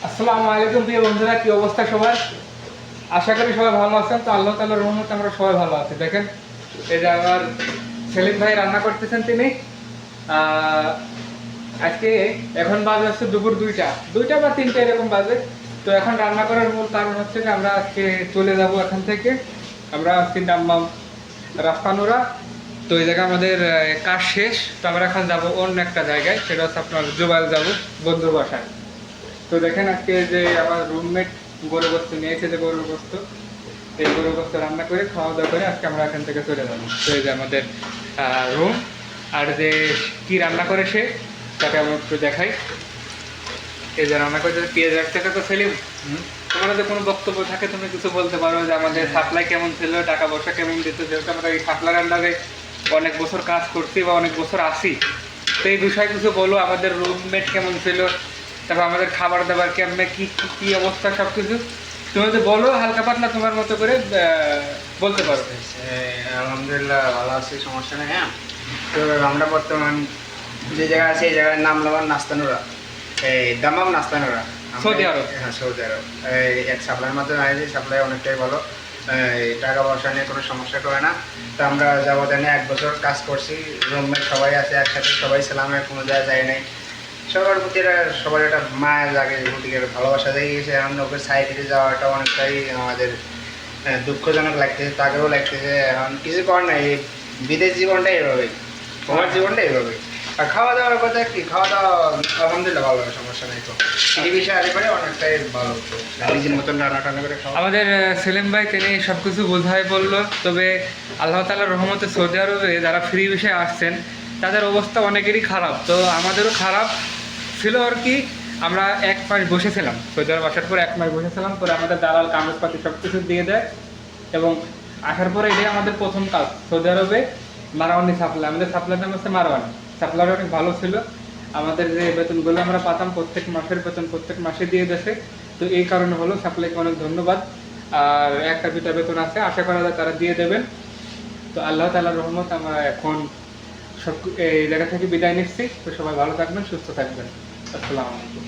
আসসালামু আলাইকুম প্রিয় বন্ধুরা, কি অবস্থা সবার? আশা করি সবাই ভালো আছেন। তো আল্লাহ তাআলার রহমতে আমরা সবাই ভালো আছি। দেখেন, এই যে আমার সেলিম ভাই রান্না করতেছেন তিনি। আহ, আজকে এখন বাজে হচ্ছে দুপুর দুইটা বা তিনটা এরকম বাজে। তো এখন রান্না করার মূল কারণ হচ্ছে যে আমরা আজকে চলে যাব এখান থেকে। আমরা আজকে নামলাম রাস্তানুরা। তো এই জায়গায় আমাদের কাজ শেষ। তো আমরা এখন যাব অন্য একটা জায়গায়, সেটা হচ্ছে আপনার জুবাইল যাব, বন্ধুর বাসায়। তো দেখেন, আজকে যে আমার রুমমেট গরু গোস্ত নিয়েছে, যে গরুর গোস্ত, এই গরুর গোস্ত রান্না করে খাওয়া দাওয়া করে আজকে আমরা এখান থেকে চলে যাবো। তো এই যে আমাদের রুম। আর যে কি রান্না করে সে, তাকে আমি একটু দেখাই। এই যে রান্না করে পেঁয়াজ রাখতে। তো সেলিম, তোমার যদি কোনো বক্তব্য থাকে তুমি কিছু বলতে পারো, যে আমাদের সাপ্লাই কেমন ছিল, টাকা পয়সা কেমন দিত, যেহেতু আমরা এই সাপ্লাইয়ের আন্ডারে অনেক বছর কাজ করছি বা অনেক বছর আসি। তো এই বিষয়ে কিছু বলো, আমাদের রুমমেট কেমন ছিল, তারপর আমাদের খাবার দাবার কেমনে, কি কি কি অবস্থা, সব কিছু তুমি তো বলো হালকা পাতলা তোমার মতো করে বলতে পারো। আলহামদুলিল্লাহ ভালো আছি, সমস্যা নেই। হ্যাঁ, তো আমরা বর্তমান যে জায়গায় আছি এই জায়গার নাম হলো নাস্তানুরা, এই দামাম নাস্তানুরা, সৌদি আরব। হ্যাঁ, সৌদি আরব। এই এক সাপ্লাইয়ের মাধ্যমে আছি, সাপ্লাই অনেকটাই ভালো। এই টাকা পয়সা নিয়ে কোনো সমস্যা করে না। তো আমরা যাবতীয় 1 বছর কাজ করছি, রুমমেট সবাই আছে একসাথে, সবাই ছিলামের কোনো জায়গায় যায় নাই। সবার প্রতি সবার একটা মায়া জাগে, প্রতিকে ভালোবাসা জেগে গেছে। এখন ওকে সাইডে যাওয়াটা অনেকটাই আমাদের দুঃখজনক লাগতেছে, তাকেও লাগতেছে। এখন কিছু করার নাই, এই বিদেশ জীবনটা এইভাবেই, তোমার জীবনটা এইভাবেই। আর খাওয়া দাওয়ার কথা কি, খাওয়া দাওয়া আলহামদুলিল্লাহ ভালো, সমস্যা নেই। তো এই বিষয়ে আগে পরে অনেকটাই ভালো, তো নিজের মতন রান্না টান্না করে খাওয়া। আমাদের সেলিম ভাই তিনি সব কিছু বোঝাই বললো। তবে আল্লাহ তাআলার রহমতে সৌদি আরবে যারা ফ্রি বিষয়ে আসছেন তাদের অবস্থা অনেকেরই খারাপ, তো আমাদেরও খারাপ ছিল আর কি। আমরা 1 মাস বসেছিলাম, সৌদি আরব আসার পর 1 মাস বসেছিলাম। পরে আমাদের দালাল কাগজপাতি সব কিছু দিয়ে দেয়, এবং আসার পরে এটাই আমাদের প্রথম কাজ সৌদি আরবে। মারওয়ানি সাপ্লাই, আমাদের সাপ্লাইয়ের নাম হচ্ছে মারওয়ানি। সাপ্লাইটা অনেক ভালো ছিল। আমাদের যে বেতনগুলো আমরা পাতাম প্রত্যেক মাসের বেতন প্রত্যেক মাসে দিয়ে দেশে। তো এই কারণে হলো, সাপ্লাইকে অনেক ধন্যবাদ। আর একটা দুটা বেতন আছে, আশা করা যায় তারা দিয়ে দেবেন। তো আল্লাহ তাআলার রহমত আমরা এখন সব এই জায়গা থেকে বিদায় নিচ্ছি। তো সবাই ভালো থাকবেন, সুস্থ থাকবেন। আসসালামু আলাইকুম।